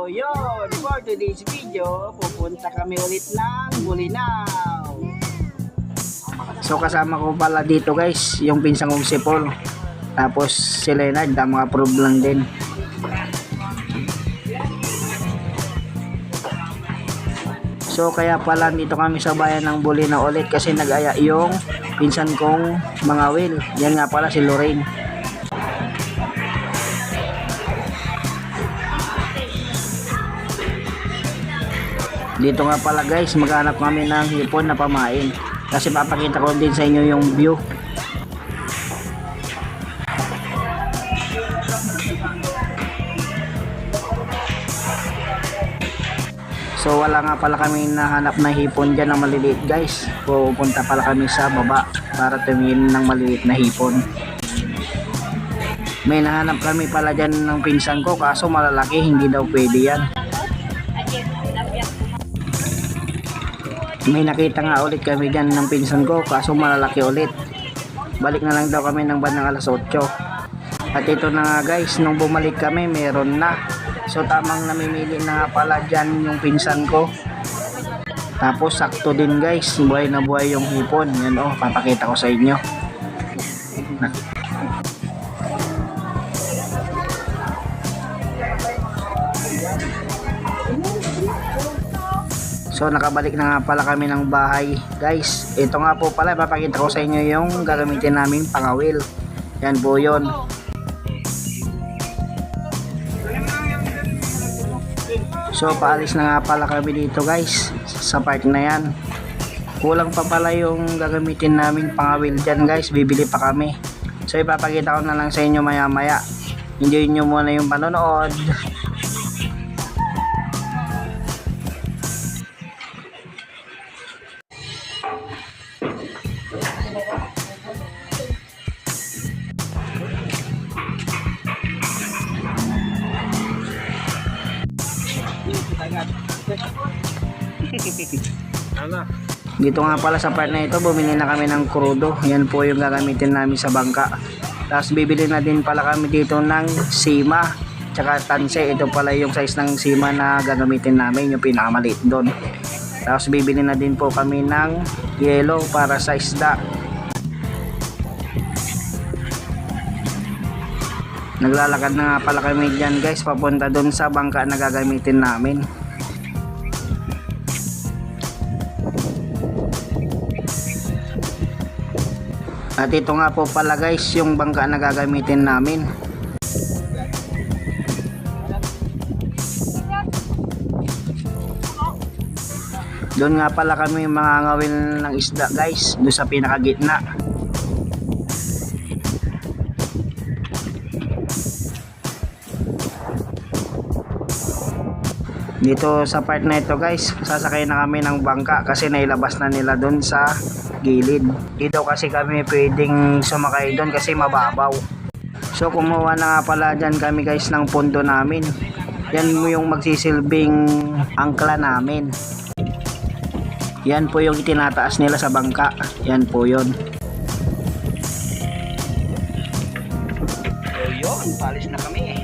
So yun, for today's video, pupunta kami ulit ng Bulinaw. So kasama ko pala dito guys, yung pinsang kong si Paul. Tapos si Leonard, mga prove lang din. So kaya pala dito kami sa bayan ng Bulinaw ulit kasi nag-aya yung pinsan kong mga Will. Yan nga pala si Lorraine. Dito nga pala guys, maghanap kami ng hipon na pamain. Kasi papakita ko din sa inyo yung view. So wala nga pala kami nahanap na hipon dyan na maliliit guys. Pupunta pala kami sa baba para tumingin ng maliliit na hipon. May nahanap kami pala dyan ng pinsan ko kaso malalaki, hindi daw pwede yan. May nakita nga ulit kami dyan ng pinsan ko kaso malalaki ulit. Balik na lang daw kami ng bandang alas 8. At ito na nga guys, nung bumalik kami meron na. So tamang namimili na nga pala dyan yung pinsan ko. Tapos sakto din guys, buhay na buhay yung hipon. Yan o, papakita ko sa inyo. So nakabalik na nga pala kami ng bahay guys. Ito nga po pala, papakita ko sa inyo yung gagamitin naming pangawil. Yan po yun. So paalis na nga pala kami dito guys sa park na yan. Kulang pa pala yung gagamitin namin pangawil dyan guys, bibili pa kami. So ipapakita ko na lang sa inyo maya maya. Enjoy nyo muna yung panonood. Dito nga pala sa part na ito, bumili na kami ng krudo. Yan po yung gagamitin namin sa bangka. Tapos bibili na din pala kami dito ng sima tsaka tanse. Ito pala yung size ng sima na gagamitin namin, yung pinakamaliit doon. Tapos bibili na din po kami ng yellow para sa isda. Naglalakad na nga pala kami dyan guys, papunta doon sa bangka na gagamitin namin. At ito nga po pala guys yung bangka na gagamitin namin. Doon nga pala kami mangangawil ng isda guys, doon sa pinakagitna. Dito sa part na ito guys, sasakay na kami ng bangka kasi nailabas na nila doon sa gilid. Dito kasi kami pwedeng sumakay doon kasi mababaw. So kumuha na nga pala dyan kami guys ng pondo namin. Yan mo yung magsisilbing angkla namin. Yan po yung itinataas nila sa bangka. Yan po yun. So yun, palis na kami.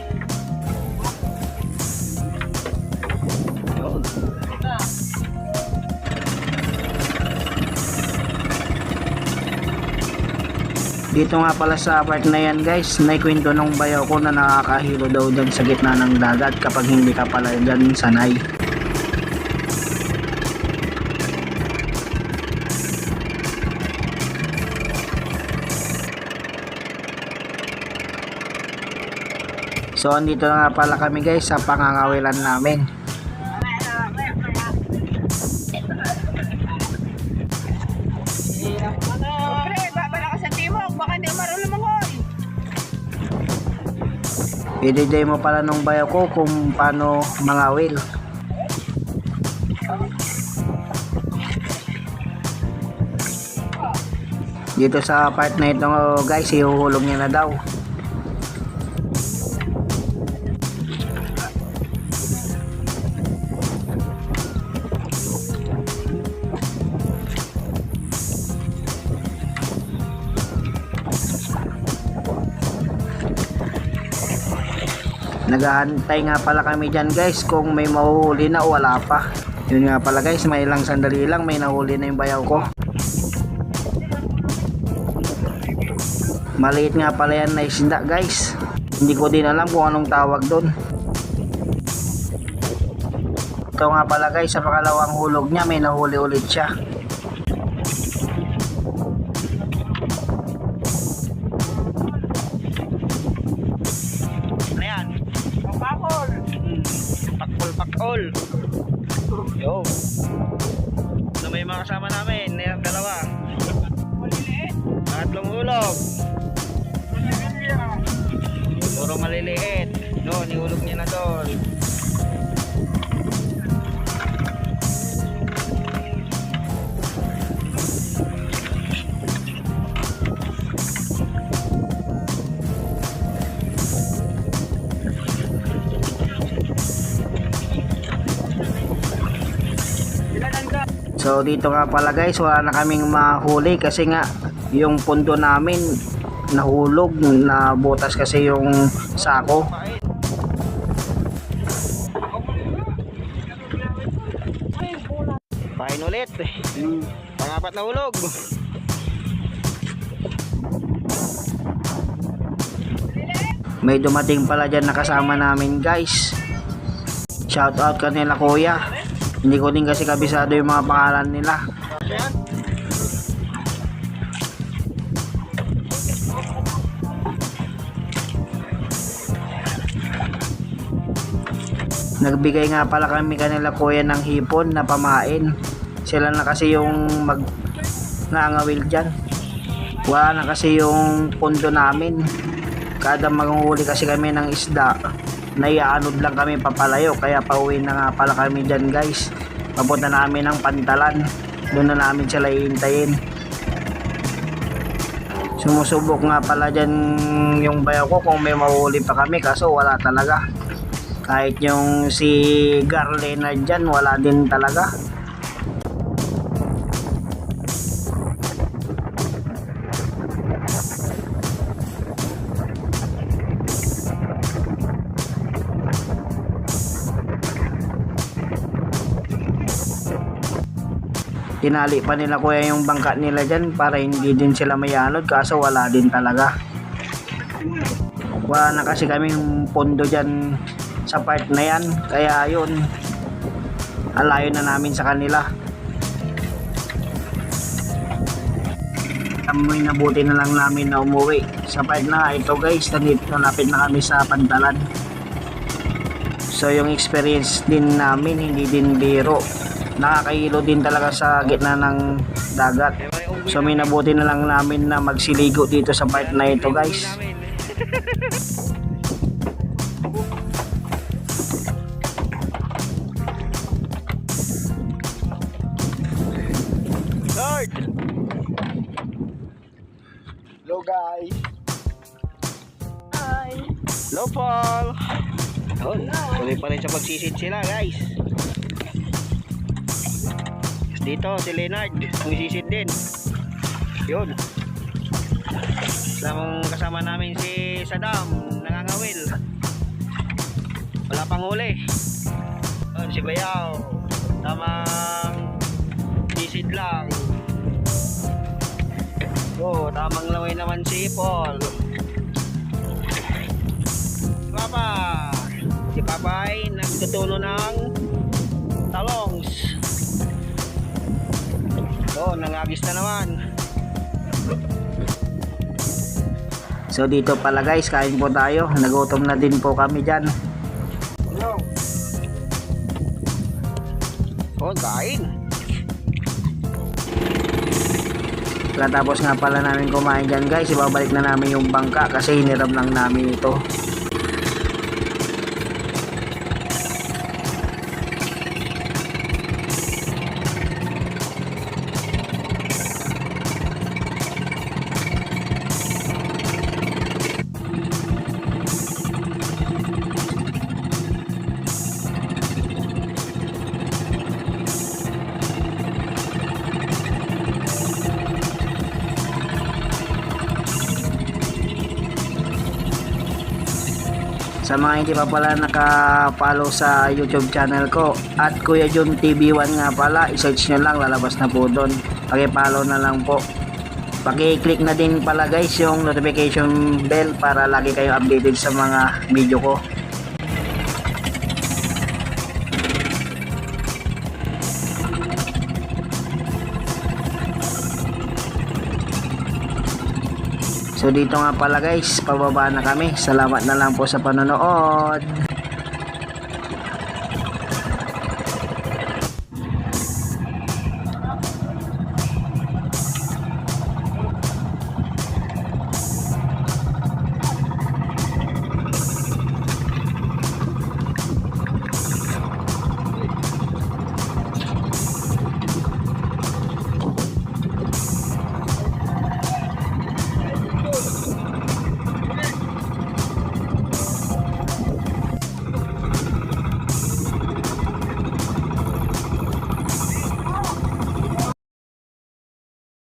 Dito nga pala sa part na yan guys, naikwento nung bayaw ko na nakakahilo daw dyan sa gitna ng dagat kapag hindi ka pala dyan sanay. So andito na nga pala kami guys sa pangangawilan namin. I-demo pala nung bayaw ko kung paano mangawil. Dito sa part na ito guys, ihuhulog niya na daw. Naghahantay nga pala kami dyan guys kung may mahuhuli na o wala pa. Yun nga pala guys, may ilang sandali lang may nahuli na yung bayaw ko. Maliit nga pala yan na isda guys. Hindi ko din alam kung anong tawag doon. Ito nga pala guys, sa pakalawang hulog niya may nahuli ulit siya. Ano yan? Pakol! Pakol! Yo! So may mga kasama namin, yan dalawa. Tatlong hulog. Puro maliliit. Doon, ihulog niya na doon. So dito nga pala guys, wala na kaming mahuli kasi nga yung pundo namin nahulog, na butas kasi yung sako. Pain ulit. Pangapat na hulog. May dumating pala dyan na kasama namin guys. Shout out kanila kuya. Hindi ko din kasi kabisado yung mga pangalan nila. Nagbigay nga pala kami kanila kuya ng hipon na pamain. Sila na kasi yung nangawil dyan. Wala na kasi yung pundo namin. Kada manghuli kasi kami ng isda, naiaanod lang kami papalayo. Kaya pauwi na nga pala kami dyan guys. Papunta namin ng Pantalan. Doon na namin sila iintayin. Sumusubok nga pala dyan yung bayaw ko kung may mahuli pa kami, kaso wala talaga. Kahit yung si Garlena dyan, wala din talaga. Tinali pa nila kuya yung bangka nila dyan para hindi din sila mayanod, kaso wala din talaga. Wala na kasi kaming pondo dyan sa part na yan, kaya yun, alayo na namin sa kanila. Amoy nabuti na lang namin na umuwi sa part na ito guys. Nalapit na kami sa Pantalan. So yung experience din namin hindi din biro. Nakakahilo din talaga sa gitna ng dagat. So may nabuti na lang namin na magsiligo dito sa part na ito guys. Lord! Hello guys! Hi! Hello Paul! Tuloy pa rin sa pagsisid sila guys. Dito si Leonard, magsisid din. Yun. Kasama namin si Saddam, nangangawil. Wala pang huli. Yun, si Bayaw. Tamang sisid lang. Oh, tamang laway naman si Paul. Si Papa ay nagtutulo ng talongs. Oh, nangagis na naman. So dito pala guys, kain po tayo. Nagutom na din po kami dyan. Oh, kain. Tapos nga pala namin kumain dyan guys, ibabalik na namin yung bangka kasi hiniram lang namin ito. Sa mga hindi pa pala naka-follow sa YouTube channel ko at Kuya Jun TV1 nga pala, i-search nyo lang, lalabas na po doon. Paki-follow na lang po. Paki-click na din pala guys yung notification bell para lagi kayong updated sa mga video ko. So dito nga pala guys, pababa na kami. Salamat na lang po sa panonood.